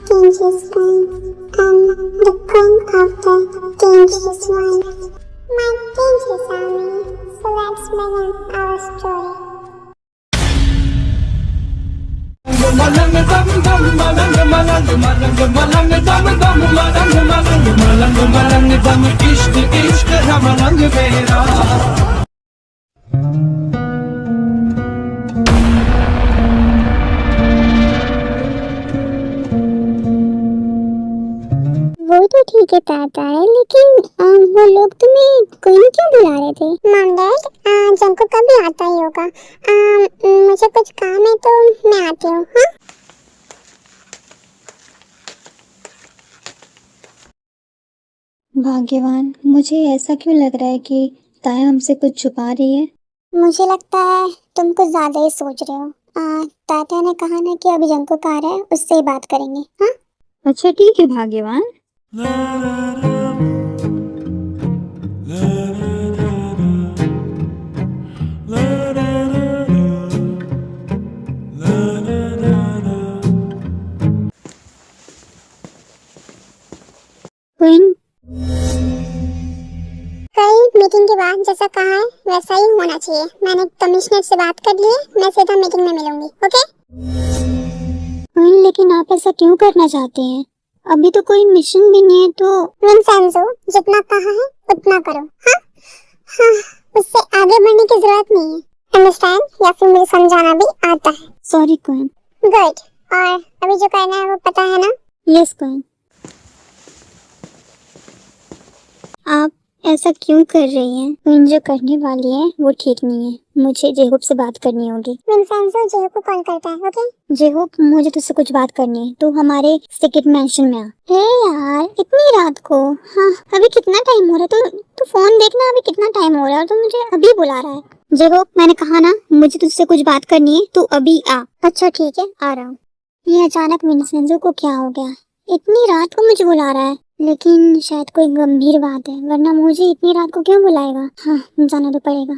dangerous one. The queen of the dangerous one. My dangerous army. So let's begin our story. Malang dam dam malang malang malang malang dam dam malang malang malang malang dam इश्क इश्क है malang मेरा वो तो ठीक है ताता है, लेकिन वो लोग तुम्हें कोई नहीं क्यों बुला रहे थे? मॉम डैड, जंको कभी आता ही होगा। मुझे कुछ काम है तो मैं आती हूँ। हाँ भाग्यवान, मुझे ऐसा क्यों लग रहा है कि ताया हमसे कुछ छुपा रही है। मुझे लगता है तुम कुछ ज्यादा ही सोच रहे हो। ताता ने कहा ना कि अभी जंको का आ रहा है, उससे ही बात करेंगे। हाँ अच्छा ठीक है भाग्यवान। क्वीन, कल मीटिंग के बाद जैसा कहा है वैसा ही होना चाहिए। मैंने कमिश्नर से बात कर ली है, मैं सीधा मीटिंग में मिलूंगी। ओके क्वीन, लेकिन आप ऐसा क्यों करना चाहते हैं? अभी तो कोई मिशन भी नहीं है तो। विंसेंजो, जितना कहा है उतना करो। हाँ हाँ, उससे आगे बढ़ने की जरूरत नहीं है। अंडरस्टैंड? या फिर मुझे समझाना भी आता है। Sorry queen. गुड। और अभी जो करना है वो पता है ना? Yes queen. आप ऐसा क्यों कर रही हैं? क्वीन, जो करने वाली है वो ठीक नहीं है। मुझे जेहूब से बात करनी होगी। विंसेंजो जेहूब को कॉल करता है। ओके जेहूब, मुझे तुझसे कुछ बात करनी है। तू हमारे सीक्रेट मैंशन में आ। हे यार, इतनी रात को? हाँ, अभी कितना टाइम हो रहा है? तू फोन देखना, अभी कितना टाइम हो रहा है और तू मुझे अभी बुला रहा है। जेहूब, मैंने कहा ना मुझे तुझसे कुछ बात करनी है, तू अभी आ। अच्छा ठीक है, आ रहा हूँ। ये अचानक विंसेंजो को क्या हो गया? इतनी रात को मुझे बुला रहा है। लेकिन शायद कोई गंभीर बात है, वरना मुझे इतनी रात को क्यों बुलाएगा। हाँ, जाना तो पड़ेगा।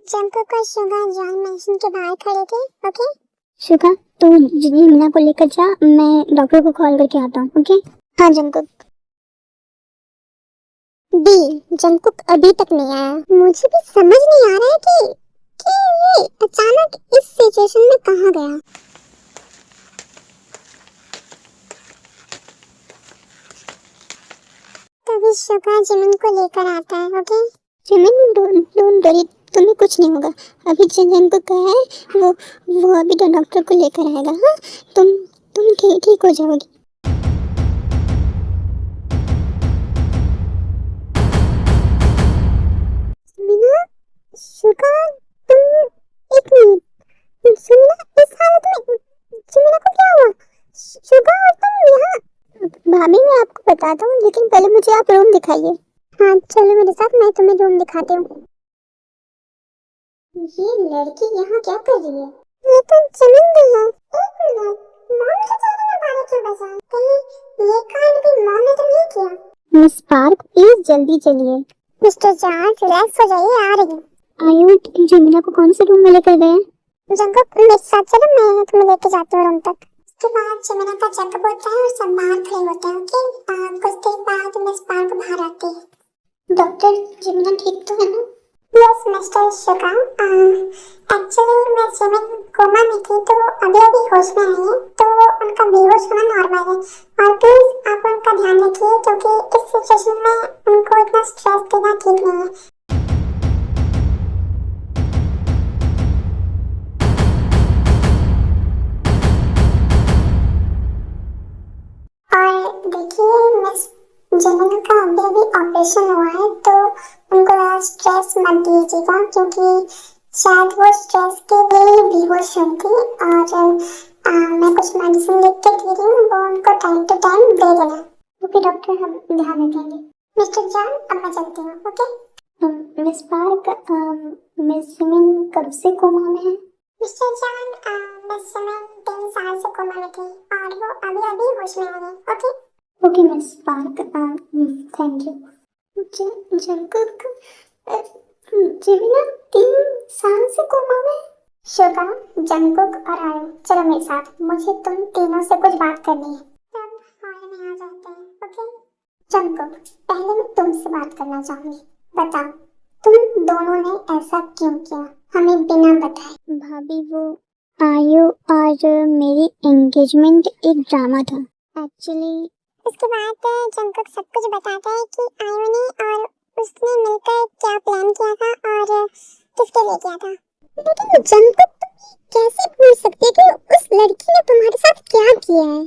जंको को शुगा जॉन मैंशन के बाहर खड़े थे। ओके शुगा, तू मीना को लेकर जा, मैं डॉक्टर को कॉल करके आता हूँ। ओके? हाँ जंकुक। डी, जंकुक अभी तक नहीं आया। मुझे भी समझ नहीं आ रहा है कि ये अचानक इस सिचुएशन में कहाँ गया। तभी शुगा जिमिन को लेकर आता है। ओके जिमिन, डोंट वरी, तुम्हें कुछ नहीं होगा। अभी जंकुक कहा है वो अभी तो डॉक्टर को लेकर आएगा। हाँ, तुम ठीक हो जाओगी। मीना, शुगा, तुम एक मिनट। सुमिना, इस हालत में सुमिना को क्या हुआ? शुगा, और तुम यहाँ? भाभी, मैं आपको बताता हूँ, लेकिन पहले मुझे आप रूम दिखाइए। हाँ चलो मेरे साथ, मैं तुम्हें रूम दिखाती हूँ। ये लड़की यहाँ क्या कर रही है? ये तो जिमिन भी है। एक मिनट, मॉम के चेहरे में पानी क्यों बचा है? कहीं ये कांड भी मॉम ने तो नहीं किया? मिस पार्क, प्लीज जल्दी चलिए। मिस्टर जॉन, रिलैक्स हो जाइए, आ रही हूँ। आयु, जिमिना को कौन से रूम में लेकर गए? जंकुक, मेरे साथ चलो, मैं तुम्हें लेके जाती हूँ रूम तक। उसके बाद जिमिना का जंकुक होता है और सब बाहर खड़े होते हैं। ओके, कुछ देर बाद मिस पार्क बाहर आती है। डॉक्टर, जिमिना ठीक तो है ना? यस मिस्टर शुगा, एक्चुअली मैं जिमिन कोमा में थी तो अभी होश में आई है, तो उनका बेहोश होना नॉर्मल है। और प्लीज आप उनका ध्यान रखिए, क्योंकि इस सिचुएशन में उनको इतना स्ट्रेस देना ठीक नहीं है। और देखिए मिस जिमिन का अभी ऑपरेशन हुआ है, तो उनको स्ट्रेस मत दीजिएगा, क्योंकि शायद वो स्ट्रेस के लिए बेहोश हुई थी। और मैं कुछ मेडिसिन लिख के दे रही हूँ, वो उनको टाइम टू टाइम दे देना। ओके डॉक्टर, हम ध्यान रखेंगे। मिस्टर जॉन, अब मैं चलती हूँ। Okay Miss park, miss Jimin कब से कोमा में है? मिस्टर जॉन, उस समय 3 साल से कोमा में थी और वो अभी अभी होश में आई है। Okay okay Miss Park, thank you. Jungkook, जिमिना 3 साल से कोमा में। शुगा, जंकुक और आयु, चलो मेरे साथ, मुझे तुम तीनों से कुछ बात करनी है। तब हॉल में आ जाते हैं। ओके जंकुक, पहले मैं तुमसे बात करना चाहूंगी। बताओ तुम दोनों ने ऐसा क्यों किया, हमें बिना बताए। भाभी वो आयु और मेरी एंगेजमेंट एक ड्रामा था एक्चुअली। उसके बाद जंकुक सब कुछ बताता है कि आयु ने और उसने मिलकर क्या प्लान किया था और किसके लिए किया था। लेकिन जंकुक तुम कैसे भूल सकती है कि उस लड़की ने तुम्हारे साथ क्या किया है।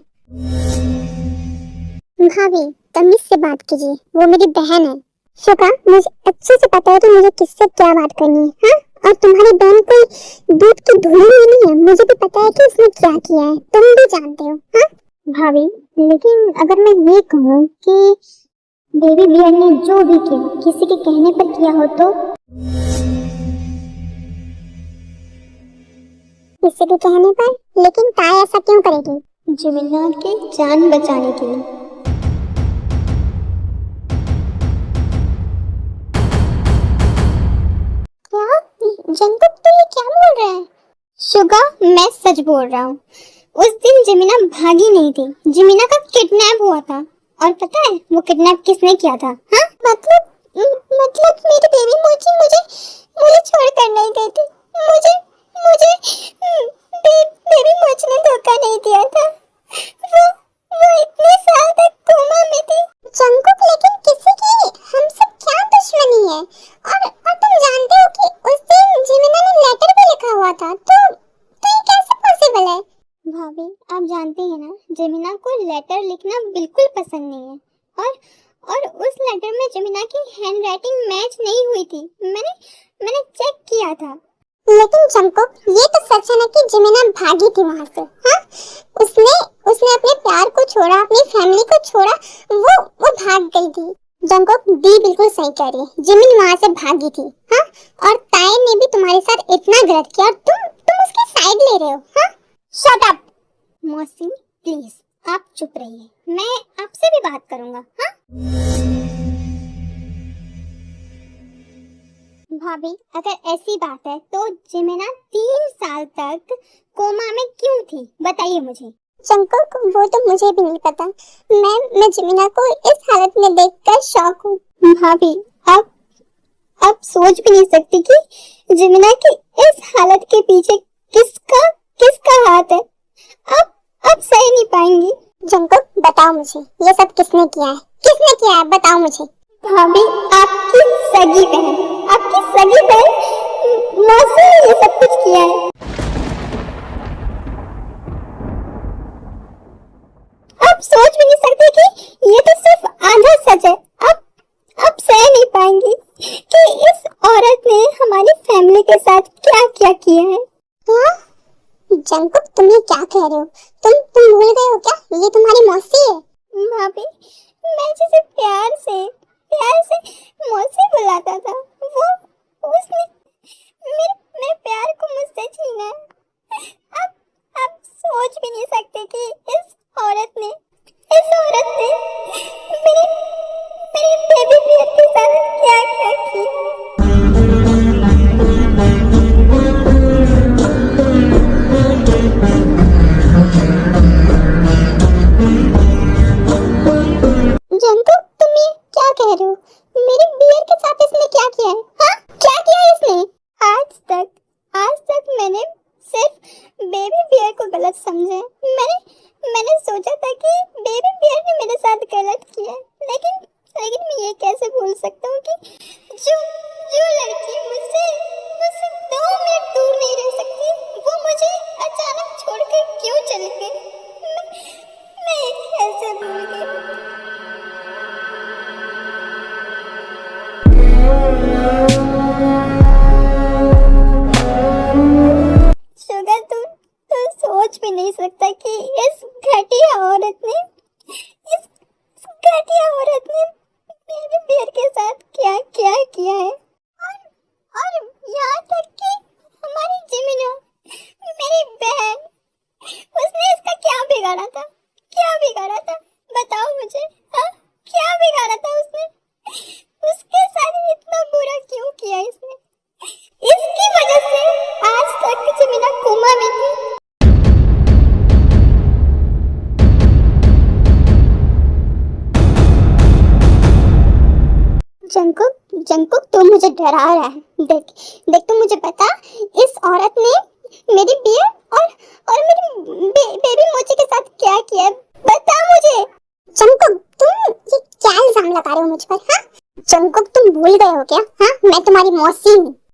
भाभी तमीज से बात कीजिए, वो मेरी बहन है। शुका, मुझे अच्छे से पता है कि मुझे किससे क्या बात करनी है। हाँ, और तुम्हारी बहन कोई दूध की धुली हुई नहीं है, मुझे भी पता है कि उसने क्या किया है, तुम भी जानते हो। हाँ भाभी लेकिन अगर मैं ये कहूँ कि बेबी बियर ने जो भी किया किसी के कहने पर किया हो तो? किसी के कहने पर? लेकिन ताया ऐसा क्यों करेगी? जिमिना की जान बचाने के लिए। क्या? जंकुक तो ये क्या बोल रहा है? शुगा, मैं सच बोल रहा हूँ। उस दिन जिमिना भागी नहीं थी, जिमिना का किडनैप हुआ था। और पता है वो किडनैप किसने किया था? हाँ मतलब मेरी बेबी मोची मुझे मुझे छोड़कर नहीं गई थी। मुझे मुझे बेबी मोची ने धोखा नहीं दिया था। वो इतने साल तक कोमा में थी। जंकुक, लेकिन किसी की हमसे क्या दुश्मनी है? और तुम जानते हो कि उस दिन जिमिना ने लेटर भी लिखा हुआ था, तो ये कैसे पॉसिबल है? भाभी आप जानती हैं ना, जिमिना को लेटर लिखना बिल्कुल पसंद नहीं है। और उस लेटर में जिमिना की हैंडराइटिंग मैच नहीं हुई थी। मैंने चेक किया था। लेकिन जंकुक, ये तो सच है ना कि जिमिना भागी थी वहां से। हाँ, उसने अपने प्यार को छोड़ा, अपनी फैमिली को छोड़ा, वो भाग गई थी। जंकुक दी बिल्कुल सही कह रही है, जिमिन वहां से भागी थी। हाँ, और ताए ने भी तुम्हारे साथ इतना गलत किया और तुम उसकी साइड ले रहे हो। हाँ, शट अप। मौसी प्लीज आप चुप रहिए, मैं आपसे भी बात करूंगा। हाँ भाभी, अगर ऐसी बात है तो जिमिना 3 साल तक कोमा में क्यों थी, बताइए मुझे। जंकुक, वो तो मुझे भी नहीं पता। मैं जिमिना को इस हालत में देखकर शॉक हूँ। भाभी आप सोच भी नहीं सकती कि जिमिना की इस हालत के पीछे किसका हाथ है। आप सह नहीं पाएंगी। जंकुक, बताओ मुझे ये सब किसने किया है? किसने किया है, बताओ मुझे। भाभी आपकी सगी बहन मौसी ने ये सब कुछ किया है। आप सोच भी नहीं सकते कि ये तो सिर्फ आधा सच है। आप सह नहीं पाएंगी कि इस औरत ने हमारी फैमिली के साथ क्या क्या किया है। क्या? जंकुक, तुम ये क्या कह रहे हो? तुम भूल गए हो क्या? ये तुम्हारी मौसी है। भाभी मैं जिसे प्यार से मौसी बुलाता था, उसने मेरे प्यार को मुझसे छीना है। आप सोच भी नहीं सकते कि इस औरत ने मेरे बेबी बियर के साथ क्या क्या किया। जंकुक, तुम ये क्या कह रहे हो? मेरे बियर के साथ इसने क्या किया है? हाँ, क्या किया है इसने? आज तक मैंने सिर्फ बेबी बियर को गलत समझा है। मैंने सोचा था कि बेबी बियर ने मेरे साथ गलत किया है, लेकिन मैं ये कैसे भूल सकता हूँ कि जो लड़की मुझसे 2 मिनट दूर नहीं रह सकती, वो मुझे अचानक छोड़कर क्यों चली गई। मैं ये कैसे भूल गई। शुगर, तू सोच भी नहीं सकता कि इस घटिया औरत ने बेबी बियर के साथ क्या क्या किया है। और यहाँ तक कि हमारी जिमिना, मेरी बहन, जंकुक जंकुक तू मुझे डरा रहा है। देख देख तू मुझे बता, इस औरत ने मेरी बियर और मेरी बेबी मोची के साथ क्या किया है? बता मुझे। जंकुक तुम ये क्या इल्जाम लगा रहे हो मुझ पर? हाँ जंकुक तुम भूल गए हो क्या? हाँ मैं तुम्हारी मौसी हूँ।